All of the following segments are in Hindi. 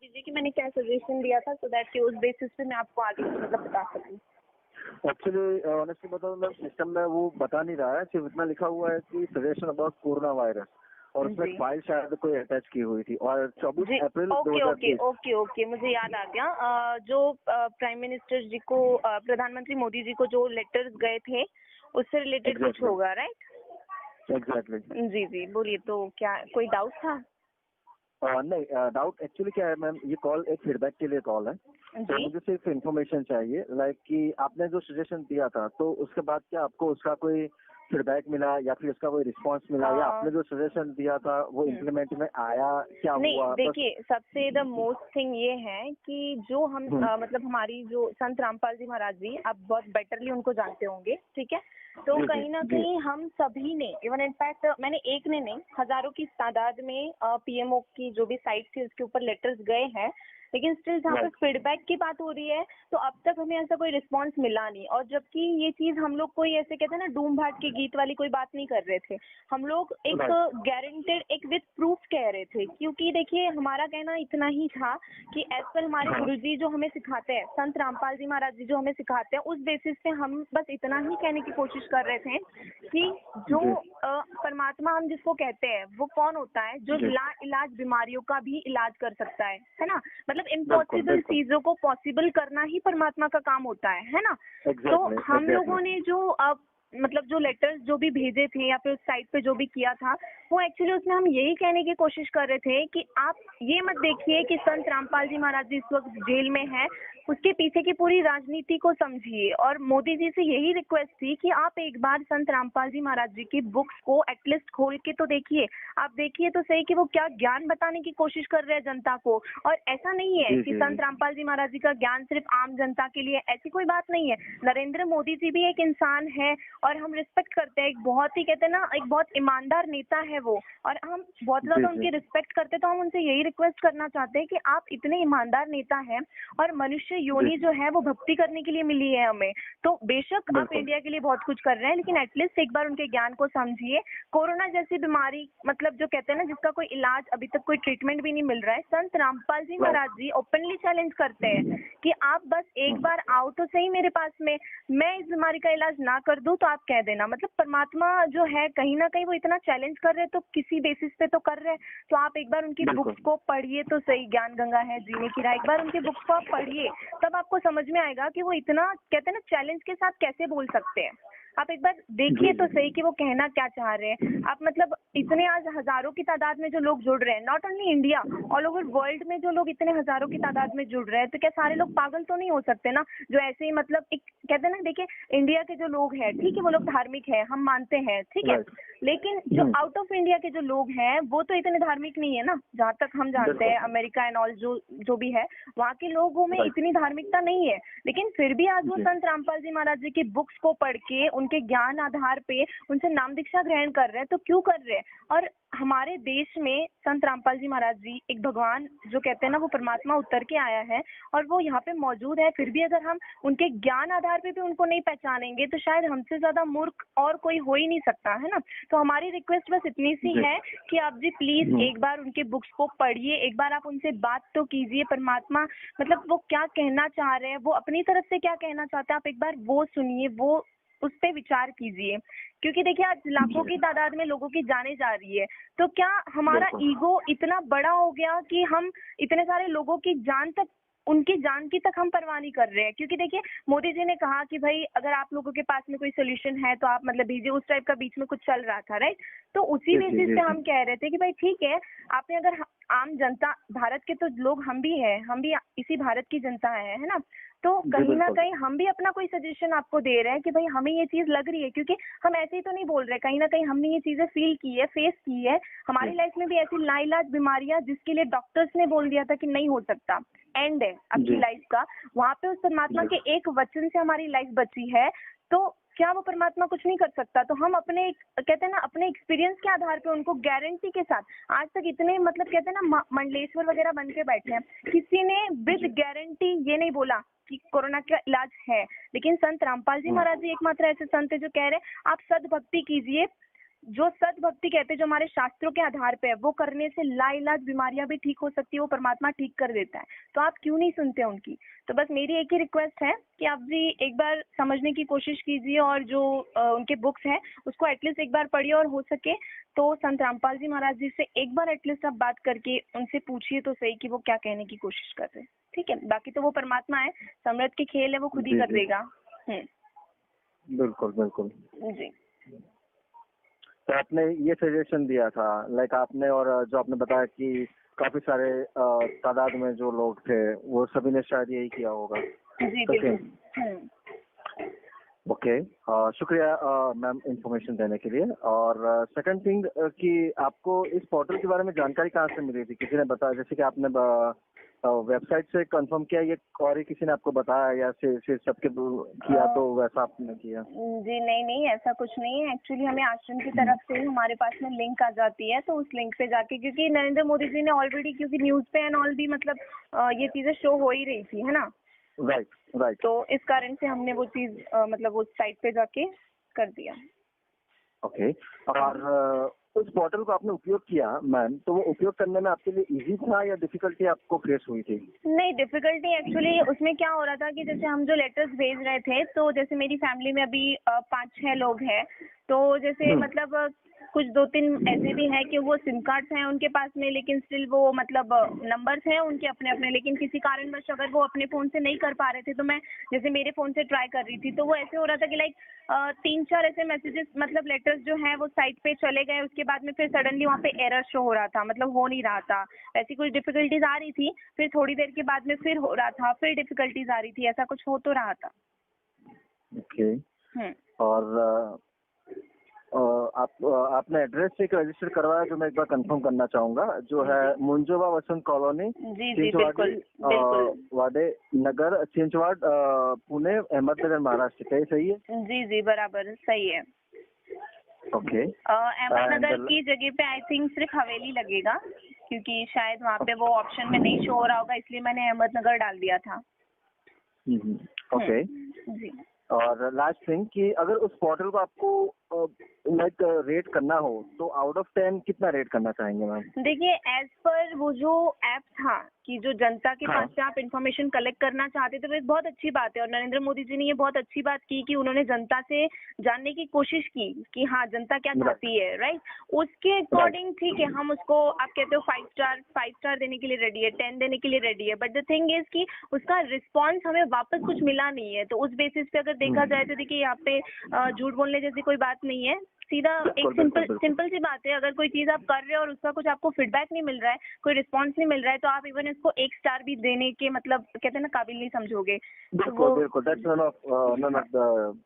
दीजिए कि मैंने क्या सजेशन दिया था, सो दैट कि उस बेसिस पे मैं आपको आगे मतलब बता सकूं। एक्चुअली ऑनेस्टली बताऊं, मैं सिस्टम में वो बता नहीं रहा है, सिर्फ इतना लिखा हुआ है कि सजेशन अबाउट कोरोना वायरस, और उसमें जी फाइल शायद कोई अटैच की हुई थी, और 24 जी। April okay okay 2020। Okay okay, मुझे याद आ गया। जो प्राइम मिनिस्टर जी को, प्रधानमंत्री मोदी जी को जो लेटर्स गए थे उससे रिलेटेड कुछ एग्जैक्टली होगा, राइट? एग्जैक्टली। जी जी, बोलिए। तो क्या कोई डाउट था? नहीं, डाउट एक्चुअली क्या है मैम, ये कॉल एक फीडबैक के लिए कॉल है। तो जी मुझे सिर्फ इन्फॉर्मेशन चाहिए, लाइक कि आपने जो सजेशन दिया था, तो उसके बाद क्या आपको उसका कोई फीडबैक मिला, या फिर उसका कोई रिस्पांस मिला, या आपने जो सजेशन दिया था वो इम्प्लीमेंट में आया, क्या नहीं, हुआ? बस। देखिए, सबसे द मोस्ट थिंग ये है कि जो हम मतलब हमारी जो संत रामपाल जी महाराज जी, आप बहुत बेटरली उनको जानते होंगे, ठीक है? तो जी कहीं ना जी कहीं हम सभी ने, इवन इनफैक्ट मैंने एक ने नहीं, हजारों की तादाद में पीएमओ की जो भी साइट थी उसके ऊपर लेटर्स गए हैं, लेकिन स्टिल जहाँ पे राइट फीडबैक की बात हो रही है तो अब तक हमें ऐसा कोई रिस्पांस मिला नहीं। और जबकि ये चीज हम लोग कोई ऐसे कहते हैं ना डूम भाट के गीत वाली कोई बात नहीं कर रहे थे, हम लोग एक राइट गारंटेड एक विद प्रूफ कह रहे थे। क्योंकि देखिए, हमारा कहना इतना ही था कि एज पर हमारे हाँ गुरुजी जो हमें सिखाते हैं, संत रामपाल जी महाराज जी जो हमें सिखाते हैं, उस बेसिस पे हम बस इतना ही कहने की कोशिश कर रहे थे कि जो जी परमात्मा हम जिसको कहते हैं वो कौन होता है, जो जी इलाज बीमारियों का भी इलाज कर सकता है ना? मतलब बिल्कुल इम्पॉसिबल बिल्कुल। चीजों को पॉसिबल करना ही परमात्मा का काम होता है ना? तो एग्जैक्टली हम लोगों एग्जैक्टली। ने जो मतलब जो लेटर्स जो भी भेजे थे या फिर उस साइट पे जो भी किया था, वो एक्चुअली उसमें हम यही कहने की कोशिश कर रहे थे कि आप ये मत देखिए कि संत रामपाल जी महाराज जी इस वक्त जेल में है, उसके पीछे की पूरी राजनीति को समझिए। और मोदी जी से यही रिक्वेस्ट थी कि आप एक बार संत रामपाल जी महाराज जी की बुक्स को एटलीस्ट खोल के तो देखिए, आप देखिए तो सही कि वो क्या ज्ञान बताने की कोशिश कर रहे हैं जनता को। और ऐसा नहीं है जी कि जी संत रामपाल जी महाराज जी का ज्ञान सिर्फ आम जनता के लिए, ऐसी कोई बात नहीं है। नरेंद्र मोदी जी भी एक इंसान है और हम रिस्पेक्ट करते हैं, एक बहुत ही कहते हैं ना, एक बहुत ईमानदार नेता है वो, और हम बहुत जी ज्यादा जी उनकी रिस्पेक्ट करते हैं। तो हम उनसे यही रिक्वेस्ट करना चाहते हैं कि आप इतने ईमानदार नेता हैं और मनुष्य जी योनि जो है वो भक्ति करने के लिए मिली है हमें, तो बेशक आप बिल्कुल इंडिया के लिए बहुत कुछ कर रहे हैं, लेकिन एटलीस्ट एक बार उनके ज्ञान को समझिए। कोरोना जैसी बीमारी, मतलब जो कहते हैं ना, जिसका कोई इलाज अभी तक कोई ट्रीटमेंट भी नहीं मिल रहा है, संत रामपाल जी राइट। महाराज जी ओपनली चैलेंज करते हैं कि आप बस एक बार आओ तो सही मेरे पास में, मैं इस बीमारी का इलाज ना कर दूं तो आप कह देना। मतलब परमात्मा जो है कहीं ना कहीं वो इतना चैलेंज कर रहे हैं तो किसी बेसिस पे तो कर रहे हैं। तो आप एक बार उनकी बिल्कुल बुक्स को पढ़िए तो सही, ज्ञान गंगा है जीने की राह, एक बार उनकी बुक्स को आप पढ़िए, तब आपको समझ में आएगा कि वो इतना कहते हैं ना चैलेंज के साथ कैसे बोल सकते हैं। आप एक बार देखिए जी तो जी सही कि वो कहना क्या चाह रहे हैं। आप मतलब इतने आज हजारों की तादाद में जो लोग जुड़ रहे हैं, not only India, all over world में जो लोग इतने हजारों की तादाद में जुड़ रहे हैं, तो क्या सारे लोग पागल तो नहीं हो सकते ना, जो ऐसे ही मतलब एक कहते हैं ना, देखिए इंडिया के जो लोग हैं, ठीक है, वो लोग धार्मिक है, हम मानते हैं, ठीक है, राइट। लेकिन जो आउट ऑफ इंडिया के जो लोग हैं वो तो इतने धार्मिक नहीं है ना, जहाँ तक हम जानते बिल्कुल हैं, अमेरिका एंड ऑल जो जो भी है, वहाँ के लोगों में राइट। इतनी धार्मिकता नहीं है। लेकिन फिर भी आज वो जी संत रामपाल जी महाराज जी की बुक्स को पढ़ के उनके ज्ञान आधार पे उनसे नाम दीक्षा ग्रहण कर रहे हैं, तो क्यों कर रहे हैं? और हमारे देश में संत रामपाल जी महाराज जी एक भगवान जो कहते हैं ना, वो परमात्मा उतर के आया है और वो यहाँ पे मौजूद है, फिर भी अगर हम उनके ज्ञान आधार पे भी उनको नहीं पहचानेंगे तो शायद हमसे ज्यादा मूर्ख और कोई हो ही नहीं सकता, है ना? तो हमारी रिक्वेस्ट बस इतनी सी जी है कि आप जी प्लीज एक बार उनके बुक्स को पढ़िए, एक बार आप उनसे बात तो कीजिए। परमात्मा मतलब वो क्या कहना चाह रहे हैं, वो अपनी तरफ से क्या कहना चाहते हैं, आप एक बार वो सुनिए, वो उस पे विचार कीजिए। क्योंकि देखिए, आज लाखों की तादाद में लोगों की जाने जा रही है, तो क्या हमारा बिल्कुल ईगो इतना बड़ा हो गया कि हम इतने सारे लोगों की जान तक, उनकी जान की तक हम परवाह नहीं कर रहे हैं? क्योंकि देखिए, मोदी जी ने कहा कि भाई अगर आप लोगों के पास में कोई सोल्यूशन है तो आप मतलब भेजिए, उस टाइप का बीच में कुछ चल रहा था, राइट? तो उसी जी जी बेसिस जी पे जी हम कह रहे थे कि भाई ठीक है, आपने अगर आम जनता, भारत के तो लोग हम भी हैं, हम भी इसी भारत की जनता है ना? तो जी कहीं ना बिल्कुल कहीं हम भी अपना कोई सजेशन आपको दे रहे हैं कि भाई हमें ये चीज लग रही है, क्योंकि हम ऐसे ही तो नहीं बोल रहे, कहीं ना कहीं हमने ये चीजें फील की है, फेस की है। जी हमारी लाइफ में भी ऐसी लाइलाज बीमारियां जिसके लिए डॉक्टर्स ने बोल दिया था कि नहीं हो सकता, एंड है आपकी जी लाइफ का, वहां पे उस परमात्मा जी के एक वचन से हमारी लाइफ बची है। तो क्या वो परमात्मा कुछ नहीं कर सकता? तो हम अपने कहते हैं ना, अपने एक्सपीरियंस के आधार पे उनको गारंटी के साथ, आज तक इतने मतलब कहते हैं ना मंडलेश्वर वगैरह बन के बैठे हैं, किसी ने विद गारंटी ये नहीं बोला कि कोरोना का इलाज है। लेकिन संत रामपाल जी महाराज जी एकमात्र ऐसे संत है जो कह रहे हैं आप सद्भक्ति कीजिए, जो सद्भक्ति कहते हैं, जो हमारे शास्त्रों के आधार पे है, वो करने से लाइलाज बीमारियां भी ठीक हो सकती है, वो परमात्मा ठीक कर देता है। तो आप क्यों नहीं सुनते उनकी? तो बस मेरी एक ही रिक्वेस्ट है कि आप भी एक बार समझने की कोशिश कीजिए, और जो उनके बुक्स हैं उसको एटलीस्ट एक बार पढ़िए, और हो सके तो संत रामपाल जी महाराज जी से एक बार एटलीस्ट आप बात करके उनसे पूछिए तो सही कि वो क्या कहने की कोशिश कर रहे हैं। ठीक है, बाकी तो वो परमात्मा है, समृद्ध के खेल है, वो खुद ही कर देगा। बिल्कुल बिल्कुल जी। तो आपने ये सजेशन दिया था, लाइक आपने, और जो आपने बताया कि काफी सारे तादाद में जो लोग थे वो सभी ने शायद यही किया होगा। जी बिल्कुल। ओके, शुक्रिया मैम इंफॉर्मेशन देने के लिए। और सेकंड थिंग कि आपको इस पोर्टल के बारे में जानकारी कहाँ से मिली थी? किसी ने बताया, जैसे कि आपने वेबसाइट से कंफर्म किया, ये और ही किसी ने आपको बताया, या फिर सबके किया तो वैसा आपने किया? जी नहीं, ऐसा कुछ नहीं है। एक्चुअली हमें आश्रम की तरफ से हमारे पास में लिंक आ जाती है, तो उस लिंक पे जाके, क्योंकि नरेंद्र मोदी जी ने ऑलरेडी, क्योंकि न्यूज पे एंड ऑल भी मतलब ये चीजें शो हो ही रही थी, है ना? राइट। तो इस कारण से हमने वो चीज मतलब उस साइट पे जाके कर दिया। ओके, और उस पोर्टल को आपने उपयोग किया मैम, तो वो उपयोग करने में आपके लिए इजी था या डिफिकल्टी आपको फेस हुई थी? नहीं, डिफिकल्टी एक्चुअली उसमें क्या हो रहा था कि जैसे हम जो लेटर्स भेज रहे थे, तो जैसे मेरी फैमिली में अभी 5-6 लोग हैं, तो जैसे मतलब कुछ 2-3 ऐसे भी हैं कि वो सिम कार्ड्स हैं उनके पास में, लेकिन स्टिल वो मतलब नंबर्स हैं उनके अपने अपने, लेकिन किसी कारणवश अगर वो अपने फोन से नहीं कर पा रहे थे, तो मैं जैसे मेरे फोन से ट्राई कर रही थी, तो वो ऐसे हो रहा था कि लाइक 3-4 ऐसे मैसेजेस मतलब लेटर्स जो हैं वो साइट पे चले गए, उसके बाद में फिर सडनली वहाँ पे एरर शो हो रहा था, मतलब हो नहीं रहा था। ऐसी कुछ डिफिकल्टीज आ रही थी, फिर थोड़ी देर के बाद में फिर हो रहा था, फिर डिफिकल्टीज आ रही थी, ऐसा कुछ हो तो रहा था। ओके। और आपने एड्रेस एक रजिस्टर करवाया, जो मैं एक बार कंफर्म करना चाहूंगा, जो है मुंजोवा वसंत कॉलोनी, वाडे नगर, चिंचवाड़, पुणे, अहमदनगर, महाराष्ट्र। क्या सही है? जी बराबर सही है। ओके। अहमदनगर की जगह पे आई थिंक सिर्फ हवेली लगेगा, क्योंकि शायद वहाँ पे वो ऑप्शन में नहीं शो हो रहा होगा, इसलिए मैंने अहमदनगर डाल दिया था। ओके जी। और लास्ट थिंग कि अगर उस पोर्टल को आपको लाइक रेट करना हो, तो आउट ऑफ 10 कितना रेट करना चाहेंगे मैम? देखिए, एज पर वो जो ऐप था कि जो जनता के पास से आप इन्फॉर्मेशन कलेक्ट करना चाहते थे, वो एक बहुत अच्छी बात है, और नरेंद्र मोदी जी ने ये बहुत अच्छी बात की कि उन्होंने जनता से जानने की कोशिश की कि हाँ जनता क्या चाहती है, राइट? उसके अकॉर्डिंग ठीक है, हम उसको, आप कहते हो 5 स्टार देने के लिए रेडी है, 10 देने के लिए रेडी है, बट द थिंग इज कि उसका रिस्पॉन्स हमें वापस कुछ मिला नहीं है। तो उस बेसिस पे अगर देखा जाए तो देखिए, यहाँ पे झूठ बोलने जैसी कोई बात नहीं है, सीधा एक सिंपल सी बात है। अगर कोई चीज आप कर रहे हो और उसका कुछ आपको फीडबैक नहीं मिल रहा है, कोई रिस्पांस नहीं मिल रहा है, तो आप इवन इसको 1 स्टार भी देने के मतलब कहते हैं ना काबिल नहीं समझोगे। बिल्कुल, that's none of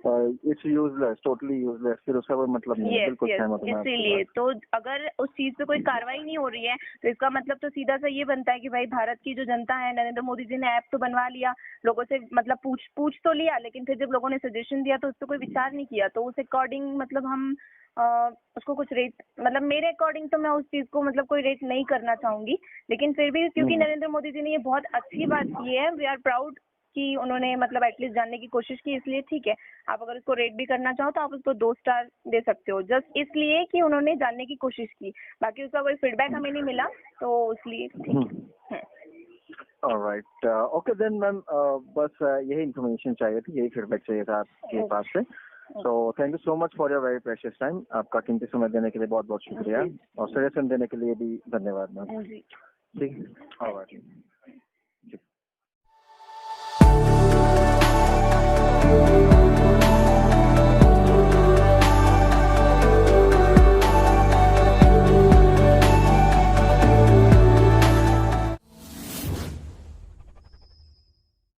its useless, totally useless, फिर उसका कोई मतलब नहीं है। बिल्कुल सहमत हूं मैं। इसीलिए तो अगर उस चीज पे कोई कार्रवाई नहीं हो रही है, तो इसका मतलब तो सीधा सा ये बनता है कि भाई भारत की जो जनता है, नरेंद्र मोदी जी ने ऐप तो बनवा लिया, लोगों से मतलब पूछ तो लिया, लेकिन फिर जब लोगों ने सजेशन दिया तो उस पर कोई विचार नहीं किया, तो उस अकॉर्डिंग मतलब हम उसको कुछ रेट, मतलब मेरे अकॉर्डिंग तो मैं उस चीज को मतलब कोई रेट नहीं करना चाहूंगी, लेकिन फिर भी क्योंकि नरेंद्र मोदी जी ने ये बहुत अच्छी बात की है, वी आर प्राउड कि उन्होंने मतलब एटलीस्ट जानने की कोशिश की, इसलिए ठीक है। आप अगर उसको रेट भी करना चाहो तो आप उसको 2 स्टार दे सकते हो, जस्ट इसलिए कि उन्होंने जानने की कोशिश की, बाकी उसका कोई फीडबैक हमें नहीं मिला, तो इसलिए ठीक है। ऑलराइट, ओके देन मैम, बस यही इन्फॉर्मेशन चाहिए थी, यही फीडबैक चाहिए था आपके पास से। So thank you so much for your very precious time. आपका कीमती समय देने के लिए बहुत बहुत शुक्रिया, और सजेशन देने के लिए भी धन्यवाद मैम। ठीक, ऑलराइट।